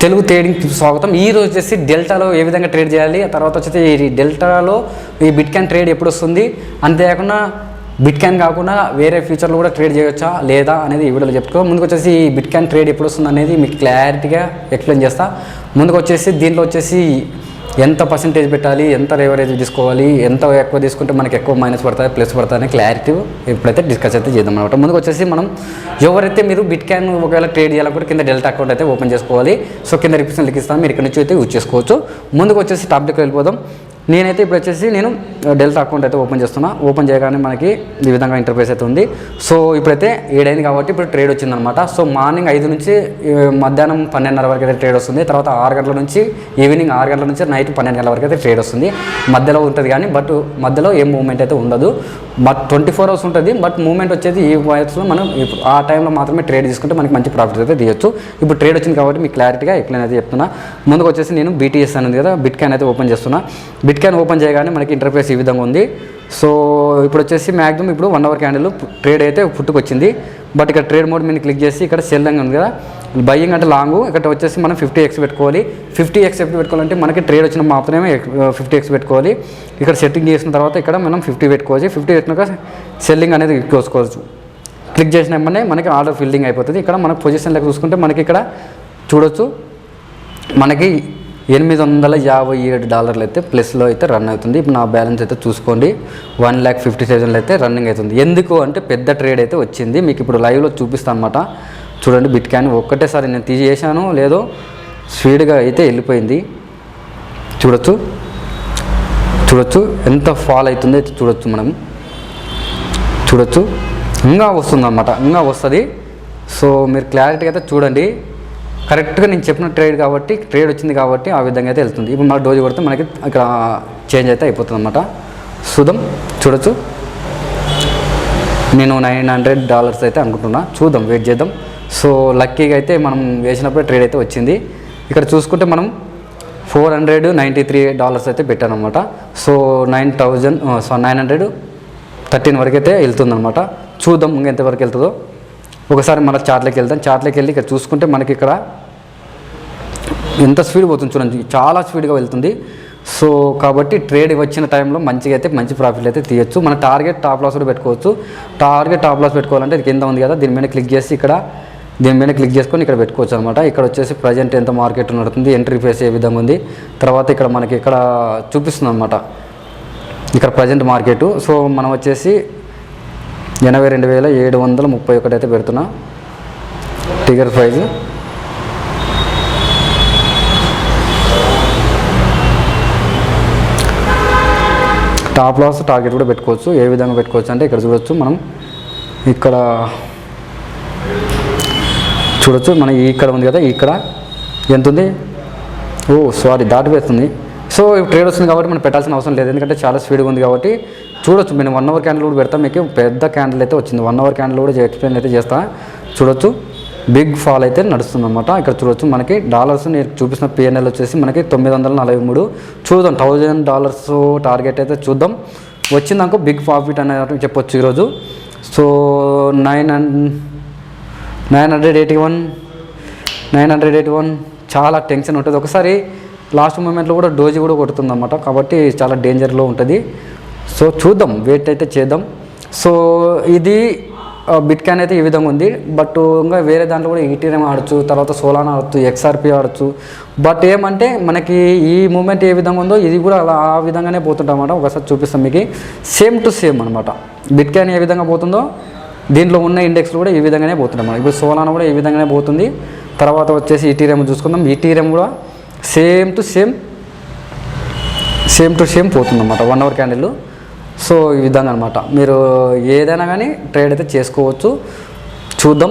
తెలుగు ట్రేడింగ్కి స్వాగతం. ఈ రోజు వచ్చేసి డెల్టాలో ఏ విధంగా ట్రేడ్ చేయాలి, ఆ తర్వాత వచ్చేసి ఈ డెల్టాలో ఈ బిట్కాయిన్ ట్రేడ్ ఎప్పుడు వస్తుంది, అంతేకాకుండా బిట్కాయిన్ కాకుండా వేరే ఫ్యూచర్లో కూడా ట్రేడ్ చేయవచ్చా లేదా అనేది ఈ వీడియోలో చెప్పుకో. ముందుకు వచ్చేసి ఈ బిట్కాయిన్ ట్రేడ్ ఎప్పుడు వస్తుంది అనేది మీకు క్లారిటీగా ఎక్స్ప్లెయిన్ చేస్తా. ముందుకు వచ్చేసి దీంట్లో వచ్చేసి ఎంత పర్సెంటేజ్ పెట్టాలి, ఎంత లేవరేజ్ తీసుకోవాలి, ఎంత ఎక్కువ తీసుకుంటే మనకి ఎక్కువ మైనస్ పడుతుంది ప్లస్ పడుతుంది అనే క్లారిటీ ఇప్పుడైతే డిస్కస్ అయితే చేద్దాం అనమాట. ముందుకు వచ్చేసి మనం ఎవరైతే మీరు బిట్కాయిన్ ఒకవేళ ట్రేడ్ చేయాలనుకుంటే కింద డెల్టా అకౌంట్ అయితే ఓపెన్ చేసుకోవాలి. సో కింద రిప్రజెంట్ ఇస్తాను, మీరు ఇక్కడ నుంచి అయితే యూజ్ చేసుకోవచ్చు. ముందుకు వచ్చేసి టాపిక్కి వెళ్ళిపోదాం. నేనైతే ఇప్పుడు వచ్చేసి నేను డెల్టా అకౌంట్ అయితే ఓపెన్ చేస్తున్నా. ఓపెన్ చేయగానే మనకి ఈ విధంగా ఇంటర్ఫేస్ అయితే ఉంది. సో ఇప్పుడైతే 7 అయింది కాబట్టి ఇప్పుడు ట్రేడ్ వచ్చిందనమాట. సో మార్నింగ్ 5 నుంచి మధ్యాహ్నం 12:30 వరకు అయితే ట్రేడ్ వస్తుంది. తర్వాత 6 గంటల నుంచి ఈవినింగ్ 6 గంటల నుంచి నైట్ 12 గంటల వరకు అయితే ట్రేడ్ వస్తుంది. మధ్యలో ఉంటుంది కానీ బట్ మధ్యలో ఏం మూవ్మెంట్ అయితే ఉండదు. బట్ 24 అవర్స్ ఉంటుంది. బట్ మూవ్మెంట్ వచ్చేది ఈ వాయిస్లో మనం ఆ టైంలో మాత్రమే ట్రేడ్ తీసుకుంటే మనకి మంచి ప్రాఫిట్ అయితే తీయచ్చు. ఇప్పుడు ట్రేడ్ వచ్చింది కాబట్టి మీకు క్లారిటీగా ఎక్స్ప్లెయిన్ అయితే చెప్తున్నా. ముందుకు వచ్చేసి నేను BTS అనేది కదా బిట్కాయిన్ అయితే ఓపెన్ చేస్తున్నా. బిట్కాయిన్ ఓపెన్ చేయగానే మనకి ఇంటర్ఫేస్ ఈ విధంగా ఉంది. సో ఇప్పుడు వచ్చేసి మ్యాక్సిమం ఇప్పుడు 1 అవర్ క్యాండిల్ ట్రేడ్ అయితే పుట్టుకొచ్చింది. బట్ ఇక్కడ ట్రేడ్ మోడ్ మీద క్లిక్ చేసి ఇక్కడ సెల్లింగ్ ఉంది కదా, బయ్యింగ్ అంటే లాంగ్, ఇక్కడ వచ్చేసి మనం 50x పెట్టుకోవాలి. 50x పెట్టుకోవాలంటే మనకి ట్రేడ్ వచ్చిన మాత్రమే 50x పెట్టుకోవాలి. ఇక్కడ సెట్టింగ్ చేసిన తర్వాత ఇక్కడ మనం 50 పెట్టుకోవచ్చు. 50 పెట్టినాక సెల్లింగ్ అనేది చూసుకోవచ్చు. క్లిక్ చేసిన వెంటనే మనకి ఆర్డర్ ఫిల్లింగ్ అయిపోతుంది. ఇక్కడ మనకు పొజిషన్ లెక్క చూసుకుంటే మనకి ఇక్కడ చూడొచ్చు మనకి $857 అయితే ప్లస్లో అయితే రన్ అవుతుంది. ఇప్పుడు నా బ్యాలెన్స్ అయితే చూసుకోండి 1,50,000 అయితే రన్నింగ్ అవుతుంది. ఎందుకు అంటే పెద్ద ట్రేడ్ అయితే వచ్చింది. మీకు ఇప్పుడు లైవ్లో చూపిస్తాను అనమాట. చూడండి బిట్కాయిన్ ఒక్కటేసారి నేను తీసేసాను లేదో స్పీడ్గా అయితే వెళ్ళిపోయింది. చూడొచ్చు ఎంత ఫాల్ అవుతుంది అయితే చూడొచ్చు ఇంకా వస్తుందన్నమాట, ఇంకా వస్తుంది. సో మీరు క్లారిటీగా అయితే చూడండి. కరెక్ట్గా నేను చెప్పిన ట్రేడ్ వచ్చింది కాబట్టి ఆ విధంగా అయితే వెళ్తుంది. ఇప్పుడు మన డోజీ కొడితే మనకి ఇక్కడ చేంజ్ అయితే అయిపోతుంది అన్నమాట. చూడొచ్చు నేను $900 అయితే అనుకుంటున్నా. చూద్దాం, వెయిట్ చేద్దాం. సో లక్కీగా అయితే మనం వేసినప్పుడు ట్రేడ్ అయితే వచ్చింది. ఇక్కడ చూసుకుంటే మనం $493 అయితే పెట్టాను అనమాట. సో 913 వరకు అయితే వెళ్తుందన్నమాట. చూద్దాం ఇంకా ఎంతవరకు వెళ్తుందో. ఒకసారి మన చార్ట్లోకి వెళ్తాం. చార్ట్లోకి వెళ్ళి ఇక్కడ చూసుకుంటే మనకి ఇక్కడ ఎంత స్పీడ్ పోతుంది చూడండి, చాలా స్పీడ్గా వెళ్తుంది. సో కాబట్టి ట్రేడ్ వచ్చిన టైంలో మంచిగా అయితే మంచి ప్రాఫిట్ అయితే తీయచ్చు. మన టార్గెట్ టాప్ లాస్ కూడా పెట్టుకోవచ్చు. టాప్ లాస్ పెట్టుకోవాలంటే ఇది కింద ఉంది కదా, దీని మీద క్లిక్ చేసి దీని మీద క్లిక్ చేసుకొని ఇక్కడ పెట్టుకోవచ్చు అనమాట. ఇక్కడ వచ్చేసి ప్రజెంట్ ఎంత మార్కెట్ నడుతుంది, ఎంట్రీ ప్రైస్ ఏ విధంగా ఉంది, తర్వాత ఇక్కడ మనకి ఇక్కడ చూపిస్తుంది అనమాట ఇక్కడ ప్రజెంట్ మార్కెట్. సో మనం వచ్చేసి 82,731 అయితే పెడుతున్నా trigger price. Stop loss target కూడా పెట్టుకోవచ్చు. ఏ విధంగా పెట్టుకోవచ్చు అంటే ఇక్కడ చూడొచ్చు మనం ఇక్కడ చూడొచ్చు మన ఇక్కడ ఉంది కదా, ఇక్కడ ఎంత ఉంది, దాటిపోతుంది. సో ట్రేడ్ వస్తుంది కాబట్టి మనం పెట్టాల్సిన అవసరం లేదు, ఎందుకంటే చాలా స్పీడ్గా ఉంది కాబట్టి. చూడొచ్చు నేను 1 అవర్ క్యాండిల్ కూడా పెడతాను. మీకు పెద్ద క్యాండిల్ అయితే వచ్చింది. 1 అవర్ క్యాండిల్ కూడా ఎక్స్ప్లెయిన్ అయితే చేస్తా. చూడొచ్చు బిగ్ ఫాల్ అయితే నడుస్తుంది అనమాట. ఇక్కడ చూడొచ్చు మనకి డాలర్స్ నేను చూపిస్తున్న PNL వచ్చేసి మనకి 943. చూద్దాం $1,000 టార్గెట్ అయితే చూద్దాం. వచ్చిందనుకో బిగ్ ప్రాఫిట్ అనేది చెప్పొచ్చు ఈరోజు. సో 981 చాలా టెన్షన్ ఉంటుంది. ఒకసారి లాస్ట్ మూమెంట్లో కూడా డోజీ కూడా కొడుతుంది అన్నమాట, కాబట్టి చాలా డేంజర్లో ఉంటుంది. సో చూద్దాం, వెయిట్ అయితే చేద్దాం. సో ఇది బిట్కాయిన్ అయితే ఈ విధంగా ఉంది. బట్ ఇంకా వేరే దాంట్లో కూడా ఈటీఎం ఆడచ్చు, తర్వాత సోలానా ఆడచ్చు, XRP ఆడచ్చు. బట్ ఏమంటే మనకి ఈ మూమెంట్ ఏ విధంగా ఉందో ఇది కూడా అలా ఆ విధంగానే పోతుంటాం అన్నమాట. ఒకసారి చూపిస్తాం మీకు, సేమ్ టు సేమ్ అనమాట. బిట్కాయిన్ ఏ విధంగా పోతుందో దీంట్లో ఉన్న ఇండెక్స్లు కూడా ఈ విధంగానే పోతుంటాం అన్నమాట. ఇప్పుడు సోలానా కూడా ఈ విధంగానే పోతుంది. తర్వాత వచ్చేసి ఈటీఎం చూసుకుందాం. ఈటీఎం కూడా సేమ్ టు సేమ్ పోతుందన్నమాట 1 అవర్ క్యాండిల్. సో ఈ విధంగా అనమాట. మీరు ఏదైనా కానీ ట్రేడ్ అయితే చేసుకోవచ్చు. చూద్దాం.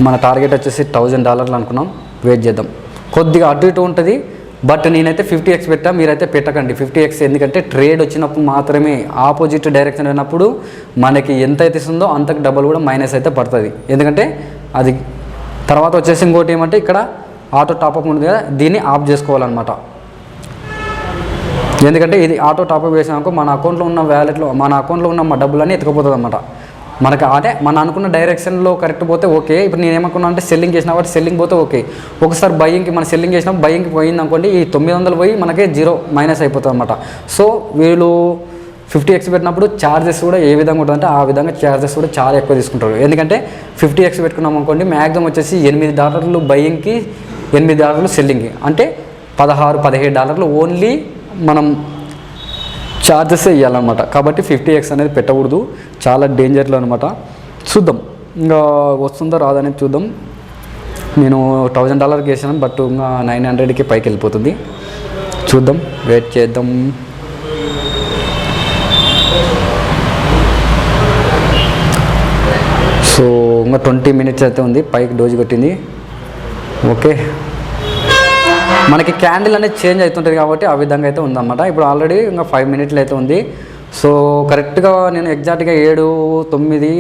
మన టార్గెట్ వచ్చేసి $1,000 అనుకున్నాం. వెయిట్ చేద్దాం. కొద్దిగా అటు ఇటు ఉంటుంది. బట్ నేనైతే 50x పెట్టా, మీరైతే పెట్టకండి 50x. ఎందుకంటే ట్రేడ్ వచ్చినప్పుడు మాత్రమే ఆపోజిట్ డైరెక్షన్ అయినప్పుడు మనకి ఎంత అయితే ఇస్తుందో అంతకు డబల్ కూడా మైనస్ అయితే పడుతుంది. ఎందుకంటే అది తర్వాత వచ్చేసి ఇంకోటి ఏమంటే ఇక్కడ ఆటో టాప్అప్ ఉంది కదా, దీన్ని ఆఫ్ చేసుకోవాలన్నమాట. ఎందుకంటే ఇది ఆటో టాప్అప్ చేసినాక మన అకౌంట్లో ఉన్న వ్యాలెట్లో మన అకౌంట్లో ఉన్న మా డబ్బులన్నీ ఎత్తుకుపోతుంది అన్నమాట. మనకు అదే మనం అనుకున్న డైరెక్షన్లో కరెక్ట్ పోతే ఓకే. ఇప్పుడు నేను ఏమనుకున్నా అంటే సెల్లింగ్ చేసిన కాబట్టి సెల్లింగ్ పోతే ఓకే. ఒకసారి బయింగ్కి మనం సెల్లింగ్ చేసినప్పుడు బయింగ్కి పోయింది అనుకోండి, ఈ 900 పోయి మనకే 0 మైనస్ అయిపోతుంది అనమాట. సో వీళ్ళు 50x పెట్టినప్పుడు ఛార్జెస్ కూడా ఏ విధంగా ఉంటుందంటే ఆ విధంగా ఛార్జెస్ కూడా చాలా ఎక్కువ తీసుకుంటారు. ఎందుకంటే 50x పెట్టుకున్నాం అనుకోండి, మ్యాక్సిమం వచ్చేసి $8 బయింగ్కి, $8 సెల్లింగ్కి, అంటే $16-17 ఓన్లీ మనం ఛార్జెస్ ఇవ్వాలన్నమాట. కాబట్టి 50x అనేది పెట్టకూడదు, చాలా డేంజర్లో అనమాట. చూద్దాం ఇంకా వస్తుందో రాదనేది చూద్దాం. నేను $1000 వేసాను, బట్ ఇంకా 900కి పైకి వెళ్ళిపోతుంది. చూద్దాం, వెయిట్ చేద్దాం. సో ఇంకా 20 minutes అయితే ఉంది, పైకి డోజ్ కొట్టింది. ఓకే, మనకి క్యాండిల్ అనేది చేంజ్ అవుతుంటుంది కాబట్టి ఆ విధంగా అయితే ఉందన్నమాట. ఇప్పుడు ఆల్రెడీ ఇంకా 5 minutes అయితే ఉంది. సో కరెక్ట్గా నేను ఎగ్జాక్ట్గా 7-9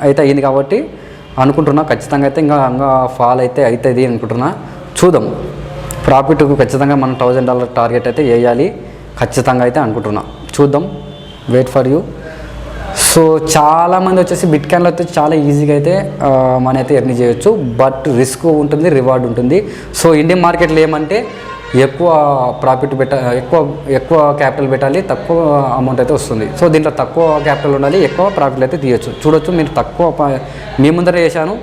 అయితే అయ్యింది కాబట్టి అనుకుంటున్నా ఖచ్చితంగా అయితే ఇంకా ఫాల్ అయితే అవుతుంది అనుకుంటున్నా. చూద్దాం, ప్రాఫిట్కు ఖచ్చితంగా మనం $1000 టార్గెట్ అయితే వేయాలి ఖచ్చితంగా అయితే అనుకుంటున్నా. చూద్దాం, వెయిట్ ఫర్ యూ. సో చాలామంది వచ్చేసి బిట్కాయిన్లో అయితే చాలా ఈజీగా అయితే మనీ అయితే ఎర్న్ చేయొచ్చు, బట్ రిస్క్ ఉంటుంది, రివార్డ్ ఉంటుంది. సో ఇండియన్ మార్కెట్లో ఏమంటే ఎక్కువ ప్రాఫిట్ ఎక్కువ క్యాపిటల్ పెట్టాలి, తక్కువ అమౌంట్ అయితే వస్తుంది. సో దీంట్లో తక్కువ క్యాపిటల్ ఉండాలి, ఎక్కువ ప్రాఫిట్ అయితే తీయచ్చు. చూడొచ్చు, మీరు తక్కువ మీ ముందర వేసాను.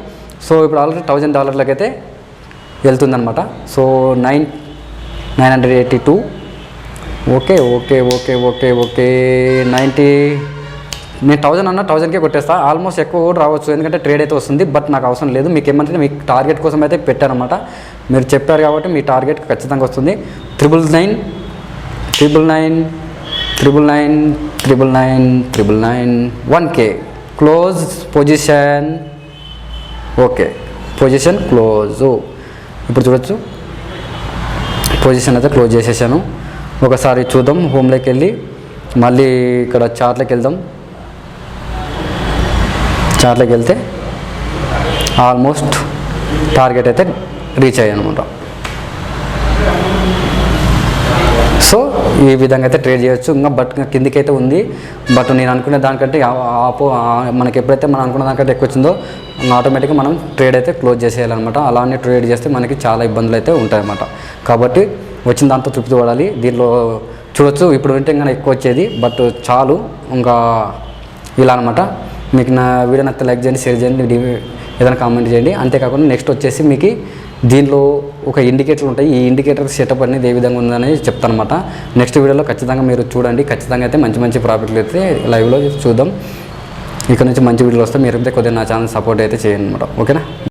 సో ఇప్పుడు ఆల్రెడీ $1000 అయితే వెళ్తుందనమాట. So 982. Okay okay okay okay okay 90. నేను 1000 అన్న 1000కే కొట్టేస్తా. ఆల్మోస్ట్ ఎక్కువ కూడా రావచ్చు, ఎందుకంటే ట్రేడ్ అయితే వస్తుంది, బట్ నాకు అవసరం లేదు. మీకు ఏమంటే మీకు టార్గెట్ కోసం అయితే పెట్టారనమాట. మీరు చెప్పారు కాబట్టి మీ టార్గెట్ ఖచ్చితంగా వస్తుంది. 999 1K close position. Okay, position close. ఇప్పుడు చూడొచ్చు, పొజిషన్ అయితే క్లోజ్ చేసేసాను. ఒకసారి చూద్దాం, హోమ్లోకి వెళ్ళి మళ్ళీ ఇక్కడ చార్ట్లోకి వెళ్దాం. చార్ట్లోకి వెళ్తే ఆల్మోస్ట్ టార్గెట్ అయితే రీచ్ అయ్యాను అనమాట. సో ఈ విధంగా అయితే ట్రేడ్ చేయొచ్చు. ఇంకా బట్ కిందికి అయితే ఉంది, బట్ నేను అనుకునే దానికంటే మనకి ఎప్పుడైతే మనం అనుకున్న దానికంటే ఎక్కువ వచ్చిందో ఆటోమేటిక్గా మనం ట్రేడ్ అయితే క్లోజ్ చేసేయాలన్నమాట. అలానే ట్రేడ్ చేస్తే మనకి చాలా ఇబ్బందులు అయితే ఉంటాయన్నమాట. కాబట్టి వచ్చిన దాంతో తృప్తి పడాలి. దీనిలో చూడొచ్చు, ఇప్పుడు వింటే ఇంకా ఎక్కువ వచ్చేది, బట్ చాలు ఇంకా ఇలా అనమాట. మీకు నా వీడియో నచ్చితే లైక్ చేయండి, షేర్ చేయండి, ఏదైనా కామెంట్ చేయండి. అంతేకాకుండా నెక్స్ట్ వచ్చేసి మీకు దీనిలో ఒక ఇండికేటర్ ఉంటాయి. ఈ ఇండికేటర్ సెటప్ అనేది ఏ విధంగా ఉందనేది చెప్తాను అనమాట. నెక్స్ట్ వీడియోలో ఖచ్చితంగా మీరు చూడండి. ఖచ్చితంగా అయితే మంచి ప్రాఫిట్లు అయితే లైవ్లో చూద్దాం. ఇక్కడ నుంచి మంచి వీడియోలు వస్తే మీరు అయితే కొద్దిగా నా ఛానల్ సపోర్ట్ అయితే చేయండి అనమాట. ఓకేనా.